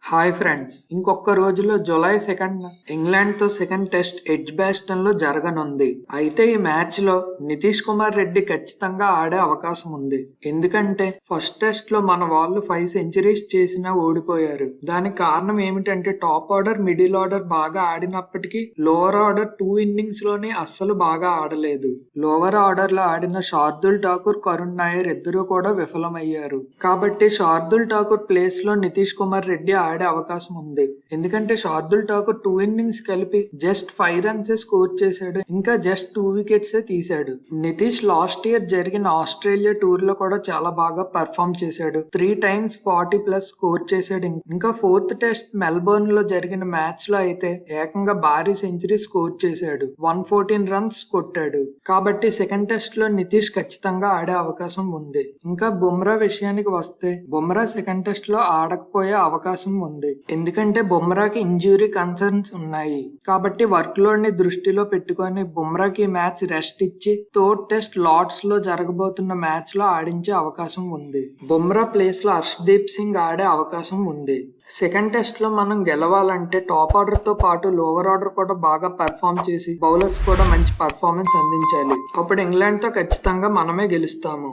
Hi friends, ఇంకొక రోజులో July 2న England తో సెకండ్ టెస్ట్ ఎడ్జ్బాస్టన్ లో జరగనుంది. అయితే ఈ మ్యాచ్ లో నితీష్ కుమార్ రెడ్డి ఖచ్చితంగా ఆడే అవకాశం ఉంది. ఎందుకంటే ఫస్ట్ టెస్ట్ లో మన వాళ్ళు 5 సెంచరీస్ చేసినా ఓడిపోయారు. దానికి కారణం ఏమిటంటే టాప్ ఆర్డర్, మిడిల్ ఆర్డర్ బాగా ఆడినప్పటికీ లోవర్ ఆర్డర్ 2 ఇన్నింగ్స్ లోనే అస్సలు బాగా ఆడలేదు. లోవర్ ఆర్డర్ లో ఆడిన శార్దుల్ ఠాకూర్, కరుణ్ నాయర్ ఇద్దరూ కూడా విఫలమయ్యారు. కాబట్టి శార్దుల్ ఠాకూర్ ప్లేస్ లో నితీష్ కుమార్ రెడ్డి ఆడే అవకాశం ఉంది. ఎందుకంటే శార్దుల్ ఠాకూర్ 2 ఇన్నింగ్స్ కలిపి జస్ట్ 5 రన్స్ స్కోర్ చేశాడు. ఇంకా జస్ట్ 2 వికెట్స్ తీశాడు. నితీష్ లాస్ట్ ఇయర్ జరిగిన ఆస్ట్రేలియా టూర్ లో కూడా చాలా బాగా పర్ఫామ్ చేశాడు. 3 టైమ్స్ 40+ స్కోర్ చేశాడు. ఇంకా 4th టెస్ట్ మెల్బోర్న్ లో జరిగిన మ్యాచ్ లో అయితే ఏకంగా భారీ సెంచరీ స్కోర్ చేశాడు. 114 రన్స్ కొట్టాడు. కాబట్టి సెకండ్ టెస్ట్ లో నితీష్ ఖచ్చితంగా ఆడే అవకాశం ఉంది. ఇంకా బుమ్రా విషయానికి వస్తే బుమ్రా సెకండ్ టెస్ట్ లో ఆడకపోయే అవకాశం ఉంది. ఎందుకంటే బుమ్రాకి ఇంజ్యూరీ కన్సర్న్స్ ఉన్నాయి. కాబట్టి వర్క్ లోడ్ ని దృష్టిలో పెట్టుకొని బుమ్రాకి మ్యాచ్ రెస్ట్ ఇచ్చి థర్డ్ టెస్ట్ లార్డ్స్ లో జరగబోతున్న మ్యాచ్ లో ఆడించే అవకాశం ఉంది. బుమ్రా ప్లేస్ లో హర్షదీప్ సింగ్ ఆడే అవకాశం ఉంది. సెకండ్ టెస్ట్ లో మనం గెలవాలంటే టాప్ ఆర్డర్ తో పాటు లోవర్ ఆర్డర్ కూడా బాగా పర్ఫామ్ చేసి బౌలర్స్ కూడా మంచి పర్ఫార్మెన్స్ అందించాలి. అప్పుడు ఇంగ్లాండ్ తో ఖచ్చితంగా మనమే గెలుస్తాము.